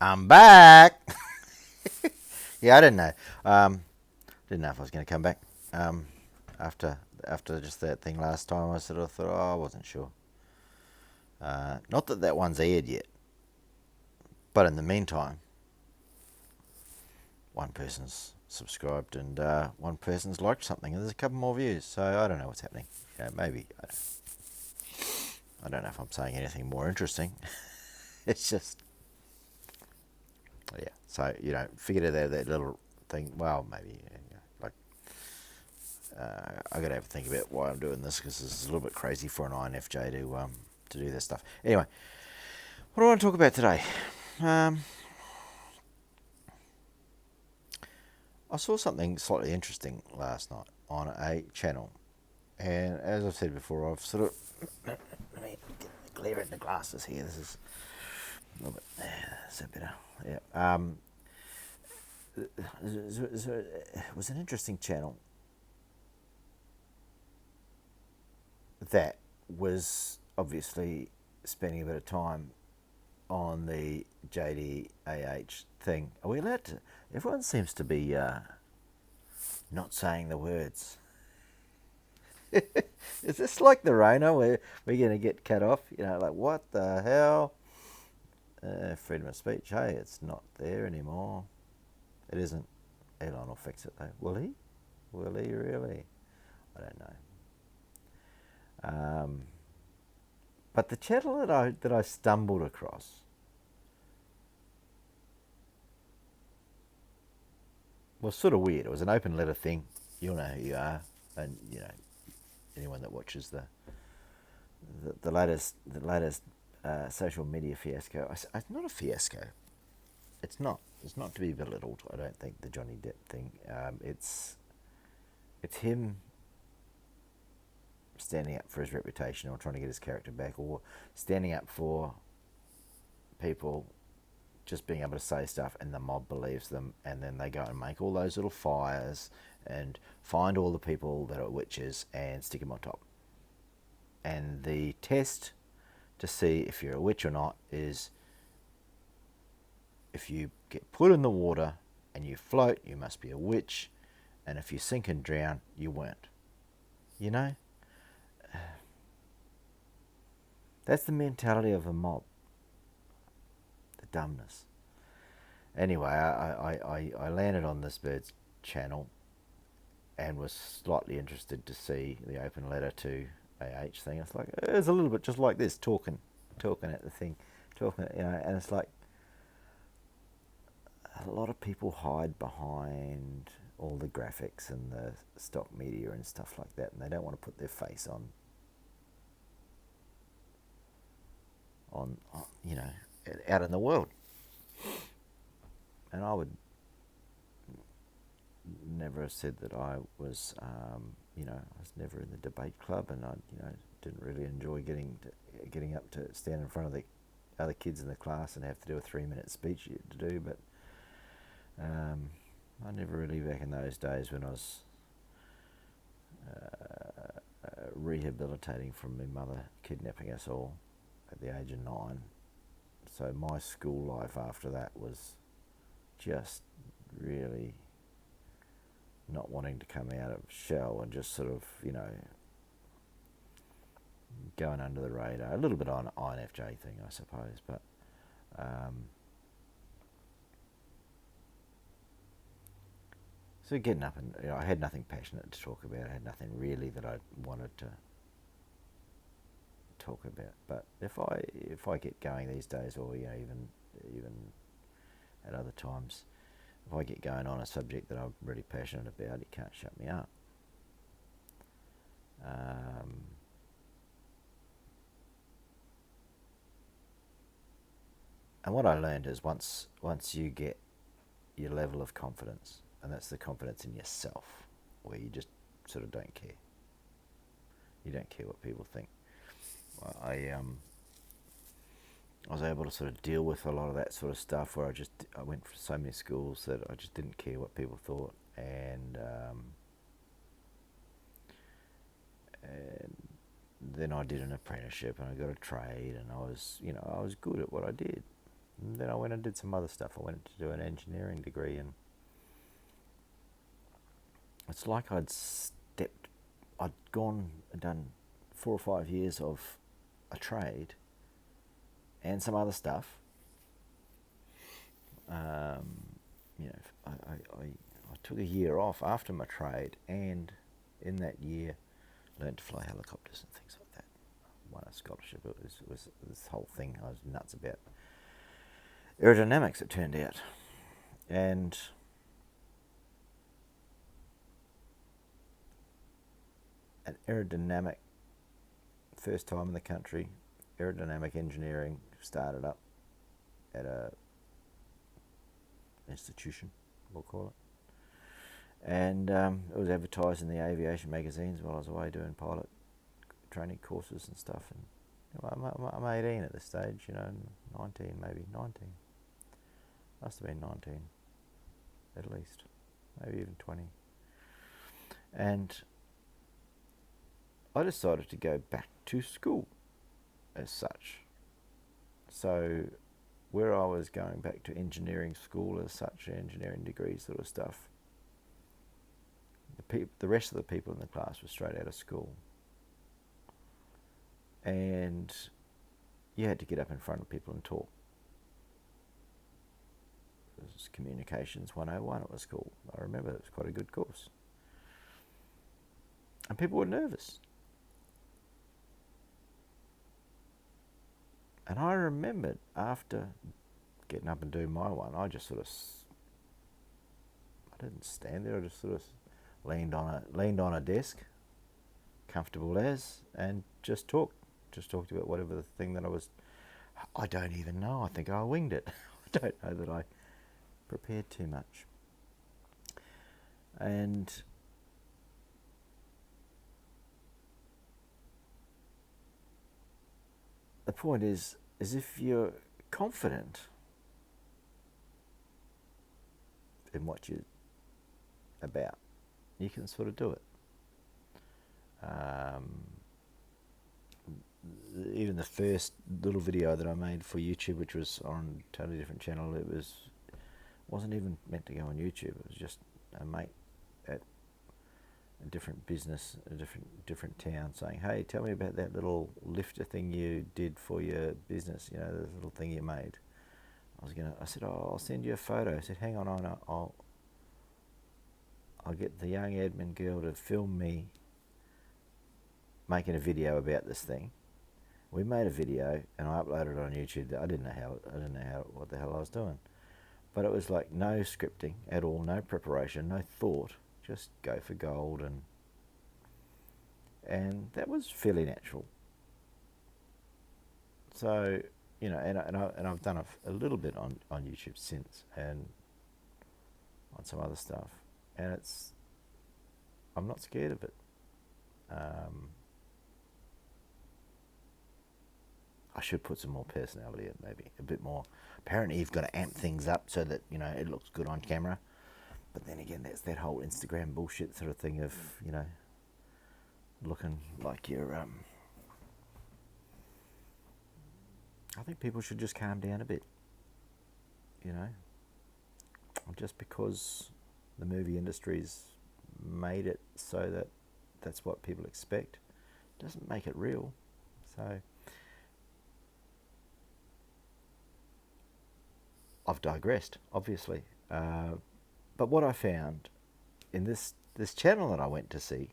I'm back. Yeah, I didn't know. Didn't know if I was going to come back. Um, after just that thing last time, I sort of thought, oh, I wasn't sure. Not that that one's aired yet, but in the meantime, one person's subscribed and one person's liked something, and there's a couple more views. So I don't know what's happening. Maybe I don't know if I'm saying anything more interesting. It's just yeah. So figured out that little thing. Well, maybe like I got to have a think about why I'm doing this because it's a little bit crazy for an INFJ to do this stuff. Anyway, what do I want to talk about today? Um, I saw something slightly interesting last night on a channel, and as I've said before, I've sort of let me clear in the glasses here. This is a little bit. Is that better? Yeah. It was an interesting channel that was obviously spending a bit of time on the JDAH thing. Are we allowed to? Everyone seems to be not saying the words. Is this like the Rona where we're going to get cut off? Like what the hell? Freedom of speech. Hey, it's not there anymore. It isn't. Elon will fix it though. Will he? Will he really? I don't know. But the channel that I stumbled across was sort of weird. It was an open letter thing. You'll know who you are, and anyone that watches the latest social media fiasco. It's not a fiasco. It's not. It's not to be belittled. I don't think the Johnny Depp thing. It's him standing up for his reputation or trying to get his character back or standing up for people just being able to say stuff and the mob believes them and then they go and make all those little fires and find all the people that are witches and stick them on top. And the test to see if you're a witch or not is if you get put in the water and you float, you must be a witch, and if you sink and drown, you weren't. You know? That's the mentality of the mob. The dumbness. Anyway, I landed on this bird's channel and was slightly interested to see the open letter to AH thing. It's like it's a little bit just like this, talking at the thing, and it's like a lot of people hide behind all the graphics and the stock media and stuff like that, and they don't want to put their face on out in the world. And I would never have said that I was, I was never in the debate club, and I, didn't really enjoy getting up to stand in front of the other kids in the class and have to do a 3-minute speech to do. But I never really, back in those days when I was rehabilitating from my mother kidnapping us all at the age of 9. So my school life after that was just really not wanting to come out of shell and just sort of, going under the radar. A little bit on INFJ thing, I suppose, but so getting up and I had nothing passionate to talk about. I had nothing really that I wanted to talk about. But if I get going these days, or even at other times, if I get going on a subject that I'm really passionate about, you can't shut me up. And what I learned is once you get your level of confidence, and that's the confidence in yourself, where you just sort of don't care. You don't care what people think. I was able to sort of deal with a lot of that sort of stuff where I went for so many schools that I just didn't care what people thought, and then I did an apprenticeship and I got a trade, and I was good at what I did. And then I went and did some other stuff. I went to do an engineering degree, and it's like I'd gone and done 4 or 5 years of a trade and some other stuff. You know, I took a year off after my trade, and in that year learned to fly helicopters and things like that. Won a scholarship. It was this whole thing. I was nuts about aerodynamics, it turned out. And an aerodynamic, first time in the country, aerodynamic engineering started up at a institution, we'll call it. And it was advertised in the aviation magazines while I was away doing pilot training courses and stuff. And I'm 18 at this stage, 19, maybe 19. Must have been 19, at least, maybe even 20. And I decided to go back to school as such. So where I was going back to engineering school as such, engineering degree sort of stuff, the rest of the people in the class were straight out of school. And you had to get up in front of people and talk. It was Communications 101, it was called. I remember it was quite a good course. And people were nervous. And I remembered after getting up and doing my one, I just I didn't stand there, I just sort of leaned on a desk, comfortable as, and just talked about whatever the thing that I don't even know, I think I winged it. I don't know that I prepared too much. And the point is if you're confident in what you're about, you can sort of do it. Even the first little video that I made for YouTube, which was on a totally different channel, wasn't even meant to go on YouTube. It was just a mate at a different business, a different town, saying, "Hey, tell me about that little lifter thing you did for your business. The little thing you made." I said, "Oh, I'll send you a photo." I said, "Hang on, I'll get the young admin girl to film me making a video about this thing." We made a video and I uploaded it on YouTube. I didn't know what the hell I was doing, but it was like no scripting at all, no preparation, no thought, just go for gold, and that was fairly natural. So and I've done a little bit on YouTube since, and on some other stuff, and I'm not scared of it. I should put some more personality in, maybe a bit more. Apparently you've got to amp things up so that it looks good on camera, but then again, that's that whole Instagram bullshit sort of thing of looking like you're I think people should just calm down a bit, just because the movie industry's made it so that that's what people expect doesn't make it real. So I've digressed, obviously, but what I found in this channel that I went to see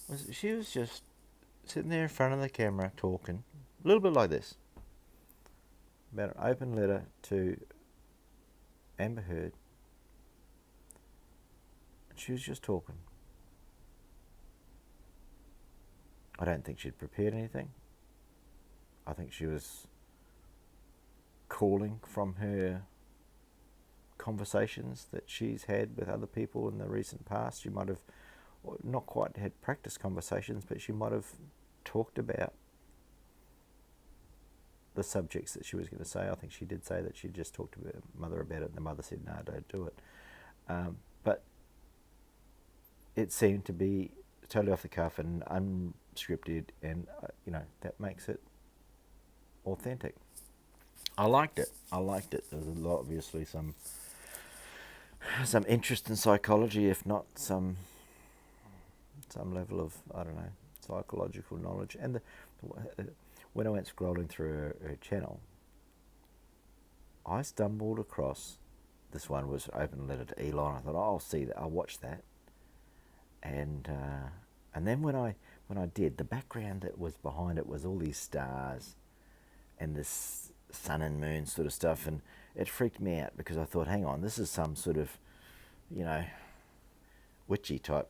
was she was just sitting there in front of the camera talking a little bit like this about an open letter to Amber Heard, and she was just talking. I don't think she'd prepared anything. I think she was calling from her conversations that she's had with other people in the recent past. She might have not quite had practice conversations, but she might have talked about the subjects that she was going to say. I think she did say that she just talked to her mother about it, and the mother said, "No, don't do it." But it seemed to be totally off the cuff and unscripted, and that makes it authentic. I liked it. I liked it. There's a lot, obviously some interest in psychology, if not some level of, I don't know, psychological knowledge. And when I went scrolling through her channel, I stumbled across this one was open letter to Elon. I thought, oh, I'll see that. I'll watch that. And then when I did, the background that was behind it was all these stars and this sun and moon sort of stuff, and it freaked me out because I thought, hang on, this is some sort of, you know, witchy type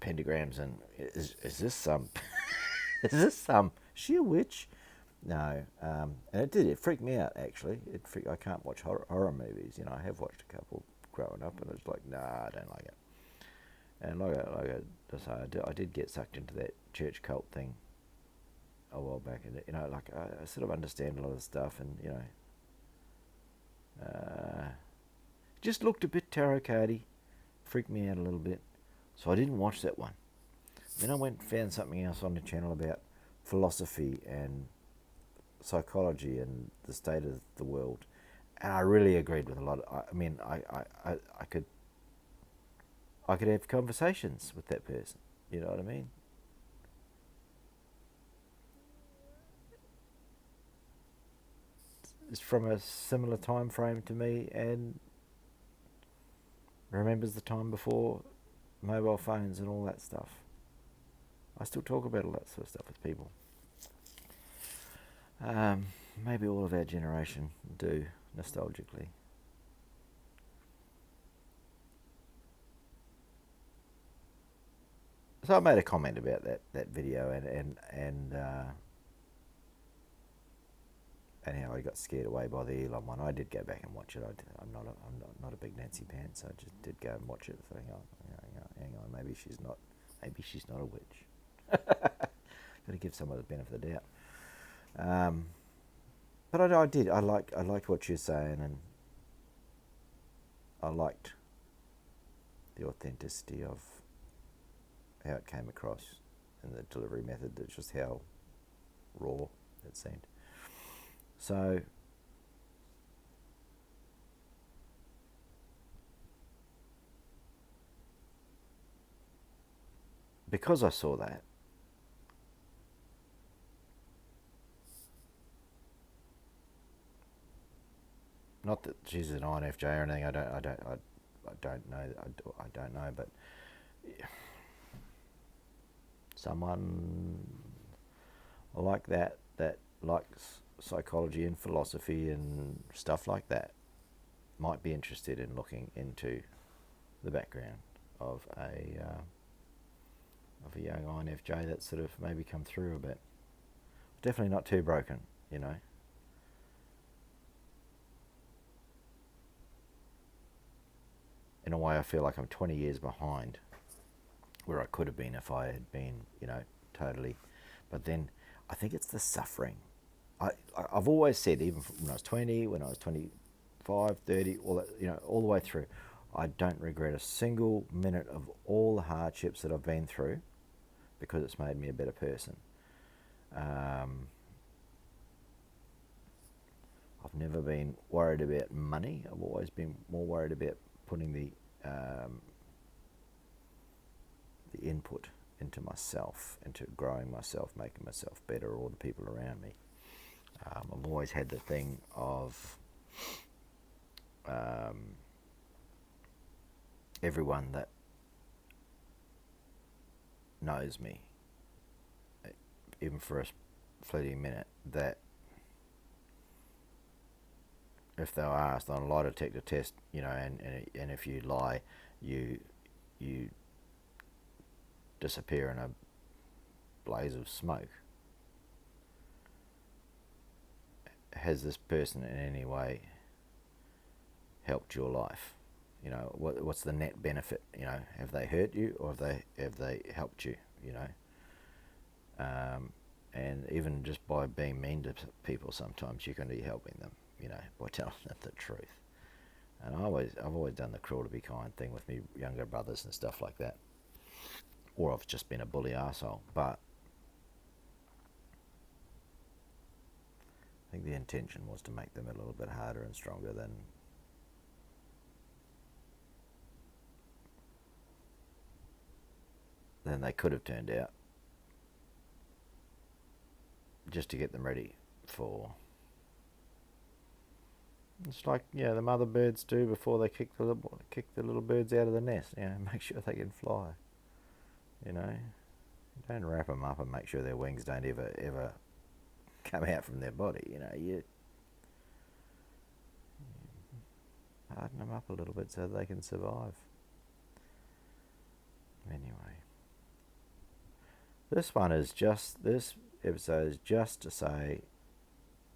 pentagrams, and is this some is this some sheer witch? No, and it freaked me out actually. I can't watch horror movies. You know, I have watched a couple growing up, and it's like, nah, I don't like it. And I did get sucked into that church cult thing a while back, and you know, like I sort of understand a lot of the stuff, and you know, just looked a bit tarot cardy, freaked me out a little bit, so I didn't watch that one. Then I went and found something else on the channel about philosophy and psychology and the state of the world, and I really agreed with a lot. I could have conversations with that person. You know what I mean? It's from a similar time frame to me and remembers the time before mobile phones and all that stuff. I still talk about all that sort of stuff with people. Maybe all of our generation do, nostalgically. So I made a comment about that video and how I got scared away by the Elon one. I did go back and watch it. I'm not a big Nancy Pants, so I just did go and watch it. So hang on, maybe she's not a witch. Got to give someone the benefit of the doubt. But I did. I liked what she was saying, and I liked the authenticity of how it came across and the delivery method. It's just how raw it seemed. So because I saw that, not that she's an INFJ or anything. I don't know, but someone like that likes psychology and philosophy and stuff like that might be interested in looking into the background of a young INFJ that's sort of maybe come through a bit. Definitely not too broken, you know. In a way, I feel like I'm 20 years behind where I could have been if I had been, you know, totally. But then I think it's the suffering. I've always said, even when I was 20, when I was 25, 30, all that, you know, all the way through, I don't regret a single minute of all the hardships that I've been through because it's made me a better person. I've never been worried about money. I've always been more worried about putting the input into myself, into growing myself, making myself better, or the people around me. I've always had the thing of everyone that knows me, even for a fleeting minute, that if they were asked on a lie detector test, you know, and if you lie, you disappear in a blaze of smoke. Has this person in any way helped your life? You know, what's the net benefit? You know, have they hurt you or have they helped you? You know, and even just by being mean to people, sometimes you can be helping them. You know, by telling them the truth. And I've always done the cruel to be kind thing with me younger brothers and stuff like that. Or I've just been a bully arsehole. But I think the intention was to make them a little bit harder and stronger than they could have turned out, just to get them ready for. It's like, the mother birds do before they kick the little birds out of the nest. Make sure they can fly. Don't wrap them up and make sure their wings don't ever come out from their body. You harden them up a little bit so they can survive. Anyway, this episode is just to say,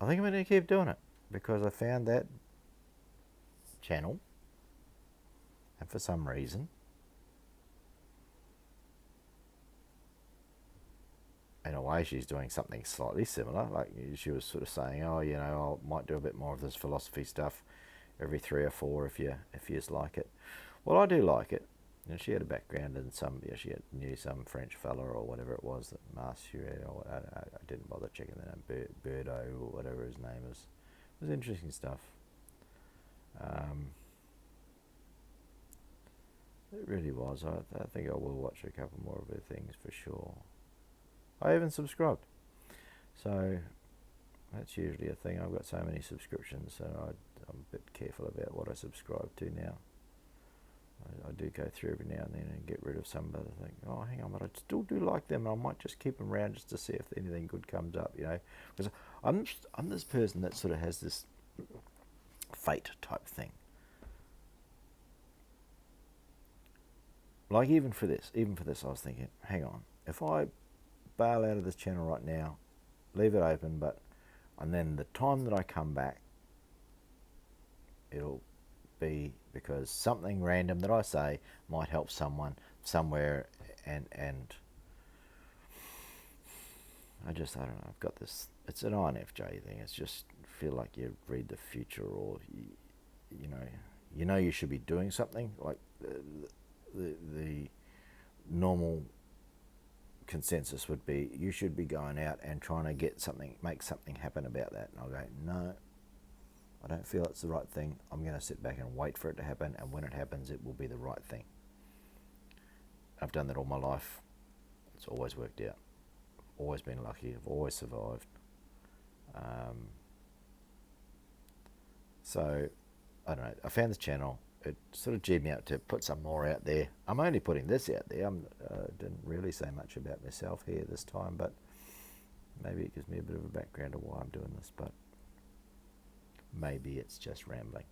I think I'm going to keep doing it because I found that channel, and for some reason, in a way, she's doing something slightly similar. Like she was sort of saying, I might do a bit more of this philosophy stuff every 3 or 4 if you like it. Well, I do like it. She had a background in knew some French fella or whatever it was, that Marcier, or I didn't bother checking the name, Birdo or whatever his name is. It was interesting stuff. It really was. I think I will watch a couple more of her things for sure. I even subscribed. So that's usually a thing. I've got so many subscriptions, so I'm a bit careful about what I subscribe to now. I do go through every now and then and get rid of some, but I think, oh, hang on, but I still do like them, and I might just keep them around just to see if anything good comes up, Because I'm this person that sort of has this fate type thing. Like even for this, I was thinking, hang on, if I bail out of this channel right now, leave it open, and then the time that I come back, it'll be because something random that I say might help someone somewhere, and I don't know, I've got this, it's an INFJ thing, it's just feel like you read the future, or you should be doing something, like the normal consensus would be you should be going out and trying to make something happen about that, and I'll go, no, I don't feel it's the right thing. I'm going to sit back and wait for it to happen, and when it happens, it will be the right thing. I've done that all my life. It's always worked out. Always been lucky. I've always survived. So, I don't know. I found this channel. It sort of G'd me out to put some more out there. I'm only putting this out there. I didn't really say much about myself here this time, but maybe it gives me a bit of a background of why I'm doing this, but maybe it's just rambling.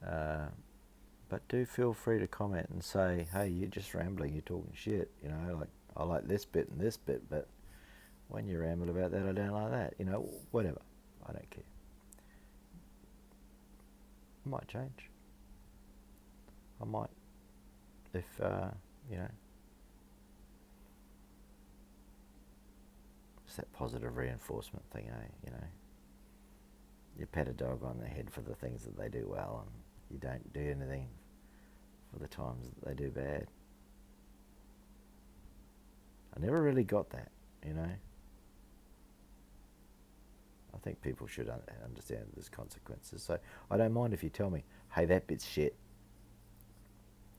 But do feel free to comment and say, hey, you're just rambling, you're talking shit, like, I like this bit and this bit, but when you ramble about that, I don't like that, whatever. I don't care. It might change. I might, if, it's that positive reinforcement thing, you pat a dog on the head for the things that they do well, and you don't do anything for the times that they do bad. I never really got that, I think people should understand that there's consequences. So I don't mind if you tell me, hey, that bit's shit.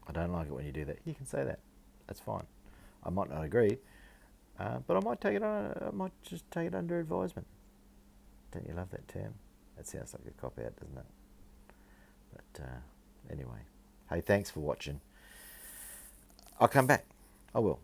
I don't like it when you do that. You can say that. That's fine. I might not agree, but I might take it on. I might just take it under advisement. Don't you love that term? That sounds like a cop out, doesn't it? But anyway, hey, thanks for watching. I'll come back. I will.